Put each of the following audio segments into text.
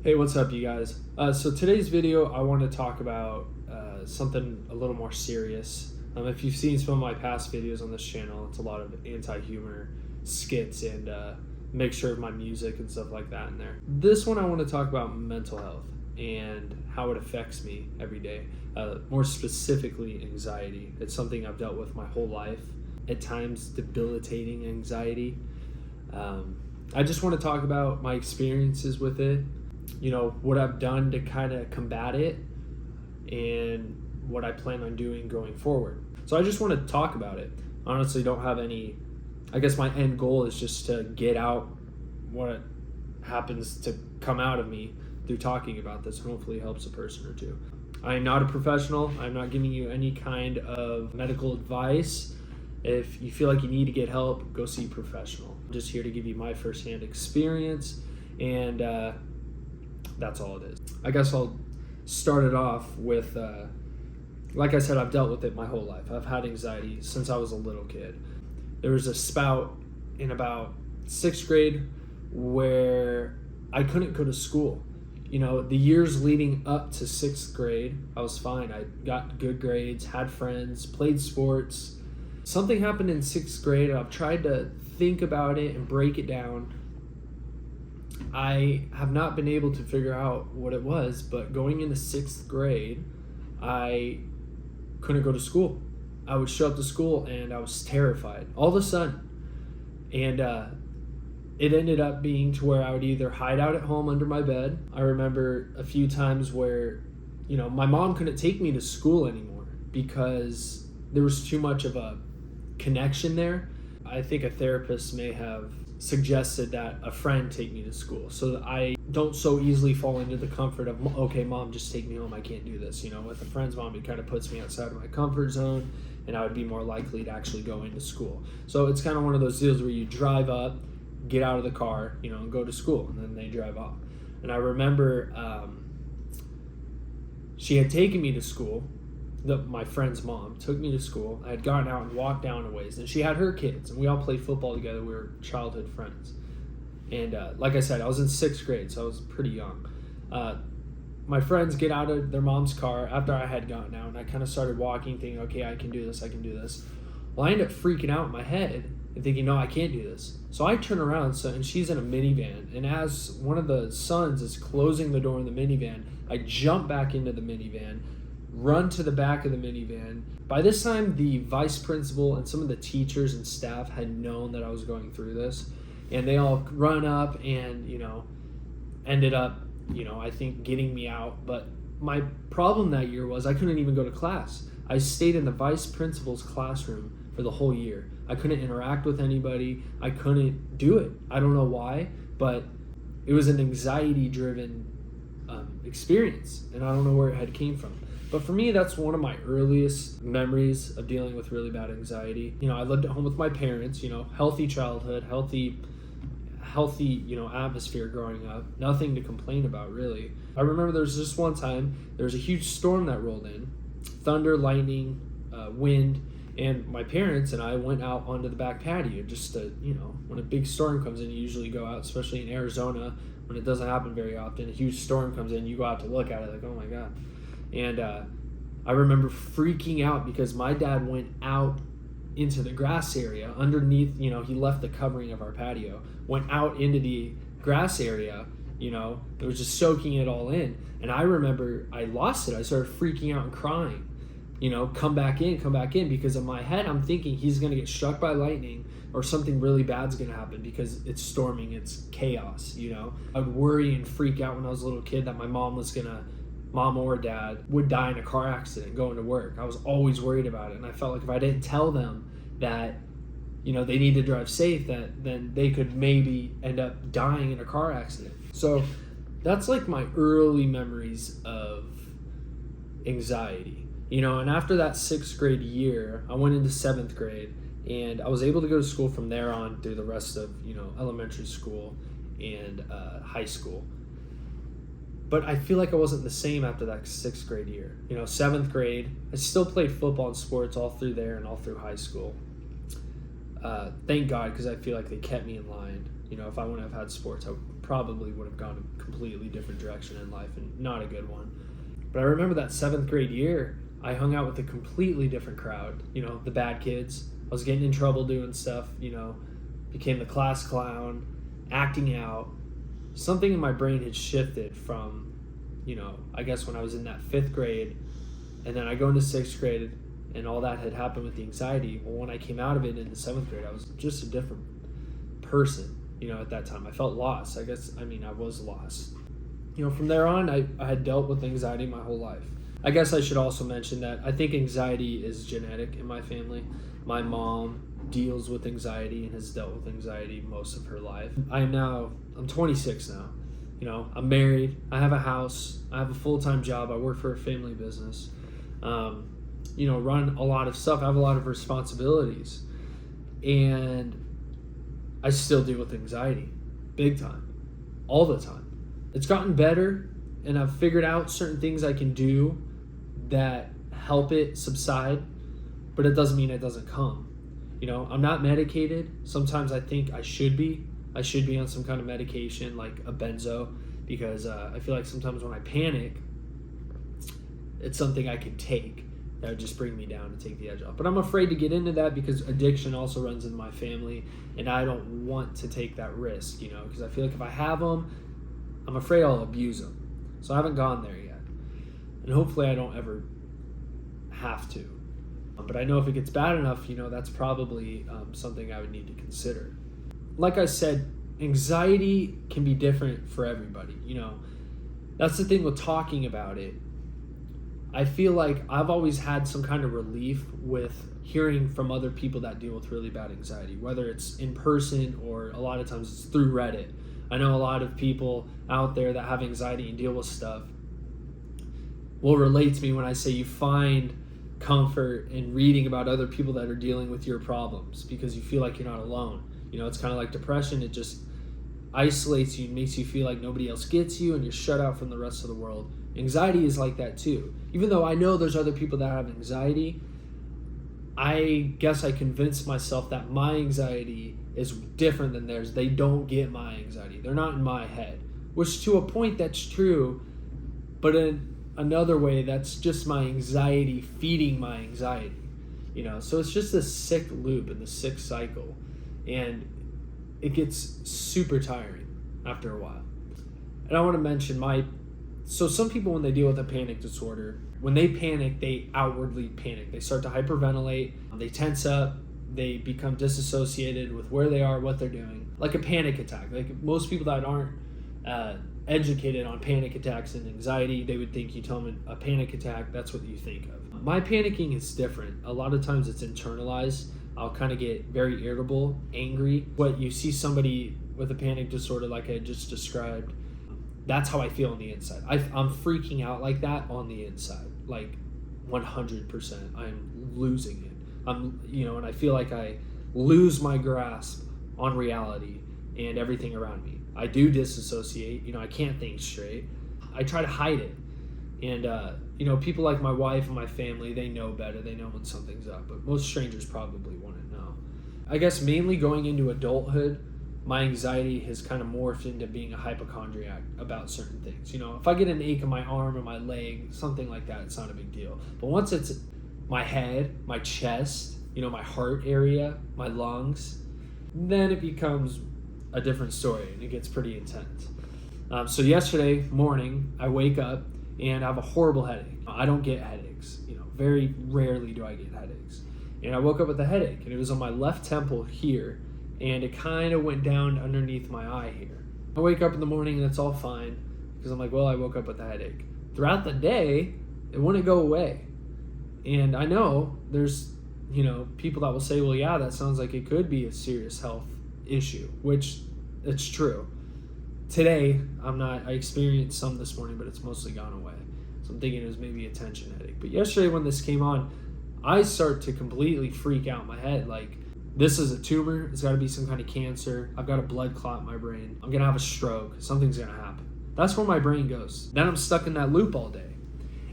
Hey, what's up, you guys? So today's video, I want to talk about something a little more serious. If you've seen some of my past videos on this channel, it's a lot of anti-humor skits and mixture of my music and stuff like that in there. This one, I want to talk about mental health and how it affects me every day. More specifically, anxiety. It's something I've dealt with my whole life. At times, debilitating anxiety. I just want to talk about my experiences with it, what I've done to kind of combat it, and what I plan on doing going forward. So I just want to talk about it. Honestly, don't have any, I guess my end goal is just to get out what happens to come out of me through talking about this, and hopefully helps a person or two. I am not a professional. I'm not giving you any kind of medical advice. If you feel like you need to get help, go see a professional. I'm just here to give you my firsthand experience, and that's all it is. I guess I'll start it off with, like I said, I've dealt with it my whole life. I've had anxiety since I was a little kid. There was a spout in about 6th grade where I couldn't go to school. The years leading up to 6th grade, I was fine. I got good grades, had friends, played sports. Something happened in 6th grade. I've tried to think about it and break it down. I have not been able to figure out what it was, but going into 6th grade, I couldn't go to school. I would show up to school and I was terrified all of a sudden. And it ended up being to where I would either hide out at home under my bed. I remember a few times where, my mom couldn't take me to school anymore because there was too much of a connection there. I think a therapist may have suggested that a friend take me to school so that I don't so easily fall into the comfort of, okay, mom, just take me home. I can't do this. With a friend's mom, it kind of puts me outside of my comfort zone, and I would be more likely to actually go into school. So it's kind of one of those deals where you drive up, get out of the car, and go to school, and then they drive off. And I remember she had taken me to school. My friend's mom took me to school. I had gotten out and walked down a ways, and she had her kids, and we all played football together. We were childhood friends. And like I said, I was in 6th grade, so I was pretty young. My friends get out of their mom's car after I had gotten out, and I kind of started walking, thinking, okay, I can do this. Well, I ended up freaking out in my head and thinking, no, I can't do this. So I turn around, and she's in a minivan, and as one of the sons is closing the door in the minivan, I jump back into the minivan, run to the back of the minivan. By this time, the vice principal and some of the teachers and staff had known that I was going through this, and they all run up and, ended up, I think getting me out. But my problem that year was I couldn't even go to class. I stayed in the vice principal's classroom for the whole year. I couldn't interact with anybody. I couldn't do it. I don't know why, but it was an anxiety-driven experience, and I don't know where it had came from. But for me, that's one of my earliest memories of dealing with really bad anxiety. I lived at home with my parents, healthy childhood, healthy, atmosphere growing up. Nothing to complain about, really. I remember there was just one time, there was a huge storm that rolled in. Thunder, lightning, wind, and my parents and I went out onto the back patio just to, when a big storm comes in, you usually go out, especially in Arizona, when it doesn't happen very often. A huge storm comes in, you go out to look at it like, oh my God. And I remember freaking out because my dad went out into the grass area underneath, he left the covering of our patio, went out into the grass area, it was just soaking it all in. And I remember I lost it. I started freaking out and crying, come back in, because in my head, I'm thinking he's going to get struck by lightning or something really bad's going to happen because it's storming, it's chaos, I would worry and freak out when I was a little kid that my mom or dad would die in a car accident going to work. I was always worried about it, and I felt like if I didn't tell them that, they need to drive safe, then they could maybe end up dying in a car accident. So that's like my early memories of anxiety, and after that 6th grade year, I went into 7th grade, and I was able to go to school from there on through the rest of, elementary school and high school. But I feel like I wasn't the same after that 6th grade year. 7th grade, I still played football and sports all through there and all through high school. Thank God, because I feel like they kept me in line. If I wouldn't have had sports, I probably would have gone a completely different direction in life, and not a good one. But I remember that 7th grade year, I hung out with a completely different crowd, the bad kids. I was getting in trouble doing stuff, became the class clown, acting out. Something in my brain had shifted from, I guess when I was in that 5th grade, and then I go into 6th grade, and all that had happened with the anxiety. Well, when I came out of it in the 7th grade, I was just a different person, at that time. I felt lost. I was lost. From there on, I had dealt with anxiety my whole life. I guess I should also mention that I think anxiety is genetic in my family. My mom deals with anxiety and has dealt with anxiety most of her life. I'm 26 now. I'm married. I have a house. I have a full-time job. I work for a family business. Run a lot of stuff. I have a lot of responsibilities. And I still deal with anxiety. Big time. All the time. It's gotten better, and I've figured out certain things I can do that help it subside, but it doesn't mean it doesn't come. I'm not medicated. Sometimes I think I should be. I should be on some kind of medication like a benzo, because I feel like sometimes when I panic, it's something I can take that would just bring me down to take the edge off. But I'm afraid to get into that because addiction also runs in my family, and I don't want to take that risk, because I feel like if I have them, I'm afraid I'll abuse them. So I haven't gone there yet. And hopefully I don't ever have to. But I know if it gets bad enough, that's probably something I would need to consider. Like I said, anxiety can be different for everybody. That's the thing with talking about it. I feel like I've always had some kind of relief with hearing from other people that deal with really bad anxiety, whether it's in person or a lot of times it's through Reddit. I know a lot of people out there that have anxiety and deal with stuff will relate to me when I say you find comfort in reading about other people that are dealing with your problems because you feel like you're not alone. It's kind of like depression. It just isolates you and makes you feel like nobody else gets you and you're shut out from the rest of the world. Anxiety is like that too. Even though I know there's other people that have anxiety, I guess I convinced myself that my anxiety is different than theirs. They don't get my anxiety. They're not in my head, which to a point that's true, but in another way, that's just my anxiety feeding my anxiety. So it's just this sick loop and this sick cycle, and it gets super tiring after a while. And I want to mention so some people, when they deal with a panic disorder, when they panic, they outwardly panic. They start to hyperventilate, they tense up, they become disassociated with where they are, what they're doing. Like a panic attack. Like most people that aren't educated on panic attacks and anxiety, they would think you tell them a panic attack, that's what you think of. My panicking is different. A lot of times it's internalized. I'll kind of get very irritable, angry. What you see somebody with a panic disorder like I just described, that's how I feel on the inside. I'm freaking out like that on the inside, like 100%. I'm losing it. And I feel like I lose my grasp on reality and everything around me. I do disassociate. I can't think straight. I try to hide it. And, people like my wife and my family, they know better. They know when something's up. But most strangers probably wouldn't know. I guess mainly going into adulthood, my anxiety has kind of morphed into being a hypochondriac about certain things. If I get an ache in my arm or my leg, something like that, it's not a big deal. But once it's my head, my chest, my heart area, my lungs, then it becomes a different story and it gets pretty intense. So yesterday morning, I wake up and I have a horrible headache. I don't get headaches. Very rarely do I get headaches. And I woke up with a headache, and it was on my left temple here, and it kind of went down underneath my eye here. I wake up in the morning and it's all fine because I'm like, well, I woke up with a headache. Throughout the day, it wouldn't go away. And I know there's, people that will say, well, yeah, that sounds like it could be a serious health issue, which it's true. Today, I experienced some this morning, but it's mostly gone away. So I'm thinking it was maybe a tension headache. But yesterday when this came on, I start to completely freak out in my head. Like, this is a tumor. It's got to be some kind of cancer. I've got a blood clot in my brain. I'm going to have a stroke. Something's going to happen. That's where my brain goes. Then I'm stuck in that loop all day.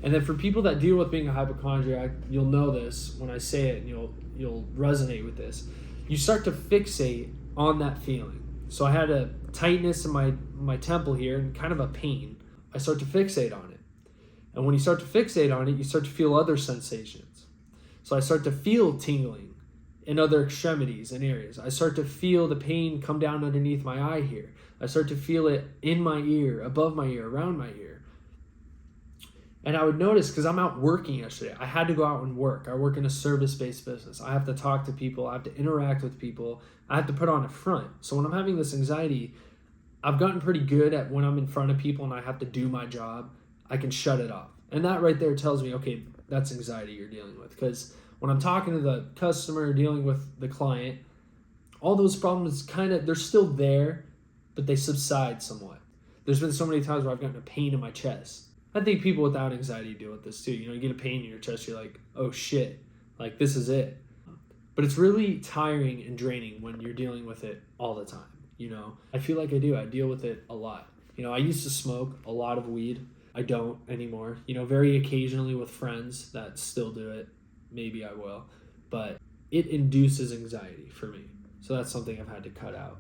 And then for people that deal with being a hypochondriac, you'll know this when I say it, and you'll resonate with this. You start to fixate on that feeling. So I had a tightness in my temple here and kind of a pain. I start to fixate on it. And when you start to fixate on it, you start to feel other sensations. So I start to feel tingling in other extremities and areas. I start to feel the pain come down underneath my eye here. I start to feel it in my ear, above my ear, around my ear. And I would notice, because I'm out working yesterday, I had to go out and work. I work in a service-based business. I have to talk to people. I have to interact with people. I have to put on a front. So when I'm having this anxiety, I've gotten pretty good at when I'm in front of people and I have to do my job, I can shut it off. And that right there tells me, okay, that's anxiety you're dealing with. Because when I'm talking to the customer, dealing with the client, all those problems they're still there, but they subside somewhat. There's been so many times where I've gotten a pain in my chest. I think people without anxiety deal with this too. You get a pain in your chest, you're like, oh shit, like this is it. But it's really tiring and draining when you're dealing with it all the time. I feel like I deal with it a lot. I used to smoke a lot of weed. I don't anymore. Very occasionally with friends that still do it. Maybe I will. But it induces anxiety for me. So that's something I've had to cut out.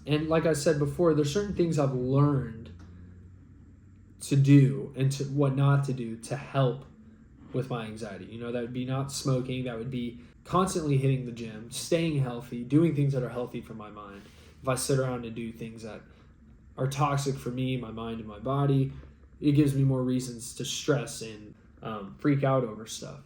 And like I said before, there's certain things I've learned to do and to what not to do to help with my anxiety. That would be not smoking. That would be constantly hitting the gym, staying healthy, doing things that are healthy for my mind. If I sit around and do things that are toxic for me, my mind, and my body, it gives me more reasons to stress and freak out over stuff.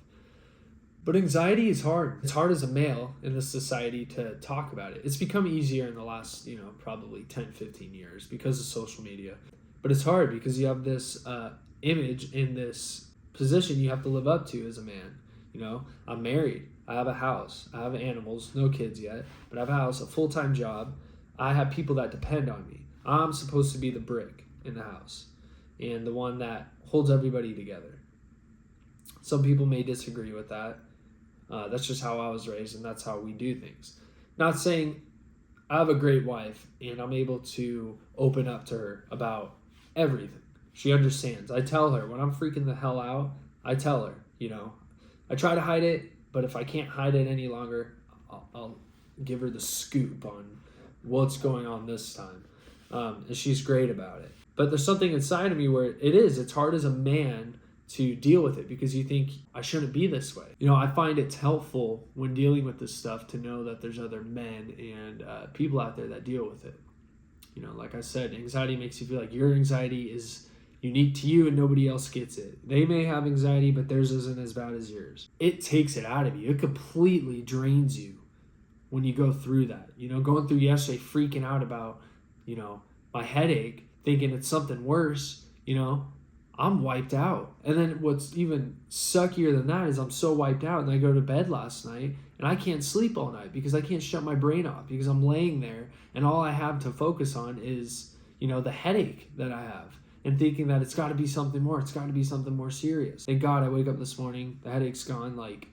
But anxiety is hard. It's hard as a male in this society to talk about it. It's become easier in the last, probably 10, 15 years because of social media. But it's hard because you have this image in this position you have to live up to as a man. I'm married. I have a house. I have animals, no kids yet, but I have a house, a full-time job. I have people that depend on me. I'm supposed to be the brick in the house and the one that holds everybody together. Some people may disagree with that. That's just how I was raised, and that's how we do things. Not saying I have a great wife and I'm able to open up to her about everything. She understands. I tell her when I'm freaking the hell out, I tell her, I try to hide it, but if I can't hide it any longer, I'll give her the scoop on what's going on this time. And she's great about it. But there's something inside of me where it's hard as a man to deal with it because you think I shouldn't be this way. I find it's helpful when dealing with this stuff to know that there's other men and people out there that deal with it. Like I said, anxiety makes you feel like your anxiety is unique to you and nobody else gets it. They may have anxiety, but theirs isn't as bad as yours. It takes it out of you. It completely drains you when you go through that. Going through yesterday, freaking out about, my headache, thinking it's something worse, I'm wiped out. And then what's even suckier than that is I'm so wiped out and I go to bed last night and I can't sleep all night because I can't shut my brain off because I'm laying there and all I have to focus on is, the headache that I have and thinking that it's got to be something more. It's got to be something more serious. Thank God I wake up this morning, the headache's gone, like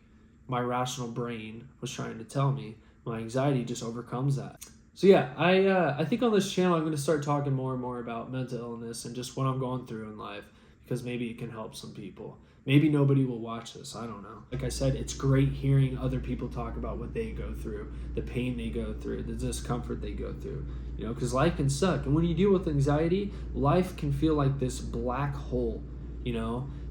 my rational brain was trying to tell me. My anxiety just overcomes that. So yeah, I think on this channel I'm going to start talking more and more about mental illness and just what I'm going through in life. Because maybe it can help some people. Maybe nobody will watch this. I don't know. Like I said, it's great hearing other people talk about what they go through, the pain they go through, the discomfort they go through. Because life can suck. And when you deal with anxiety, life can feel like this black hole.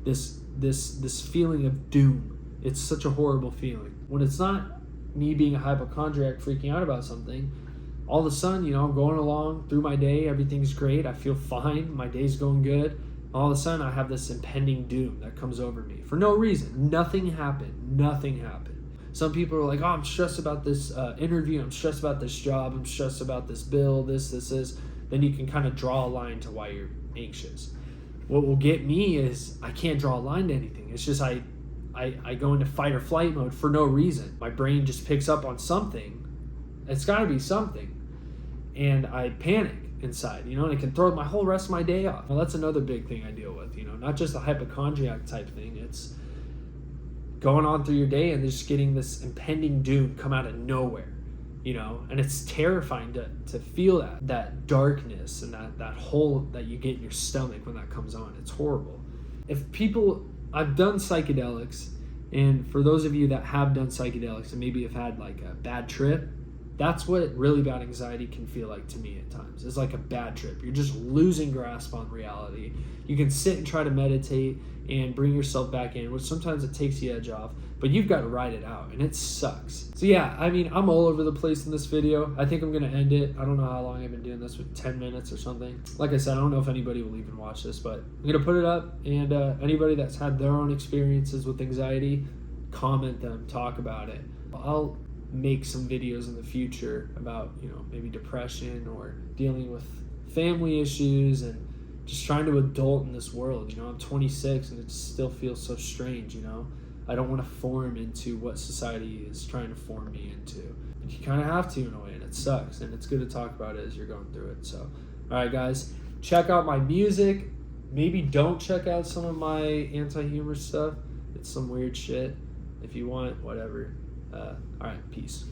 This feeling of doom. It's such a horrible feeling. When it's not me being a hypochondriac freaking out about something, all of a sudden, I'm going along through my day. Everything's great. I feel fine. My day's going good. All of a sudden, I have this impending doom that comes over me for no reason. Nothing happened. Some people are like, oh, I'm stressed about this interview. I'm stressed about this job. I'm stressed about this bill, this. Then you can kind of draw a line to why you're anxious. What will get me is I can't draw a line to anything. It's just I go into fight or flight mode for no reason. My brain just picks up on something. It's got to be something. And I panic inside, and it can throw my whole rest of my day off. Well, that's another big thing I deal with, not just the hypochondriac type thing. It's going on through your day and just getting this impending doom come out of nowhere, and it's terrifying to feel that darkness and that hole that you get in your stomach when that comes on. It's horrible. I've done psychedelics, and for those of you that have done psychedelics and maybe have had like a bad trip, That's what really bad anxiety can feel like to me at times. It's like a bad trip. You're just losing grasp on reality. You can sit and try to meditate and bring yourself back in, which sometimes it takes the edge off, but you've got to ride it out, and it sucks. So yeah, I mean, I'm all over the place in this video. I think I'm going to end it. I don't know how long I've been doing this, with 10 minutes or something. Like I said, I don't know if anybody will even watch this, but I'm going to put it up, and anybody that's had their own experiences with anxiety, comment them, talk about it. I'll make some videos in the future about, maybe depression or dealing with family issues and just trying to adult in this world. I'm 26 and it still feels so strange. I don't want to form into what society is trying to form me into. But you kind of have to in a way, and it sucks, and it's good to talk about it as you're going through it. So, all right, guys, check out my music. Maybe don't check out some of my anti-humor stuff. It's some weird shit. If you want, whatever. All right, peace.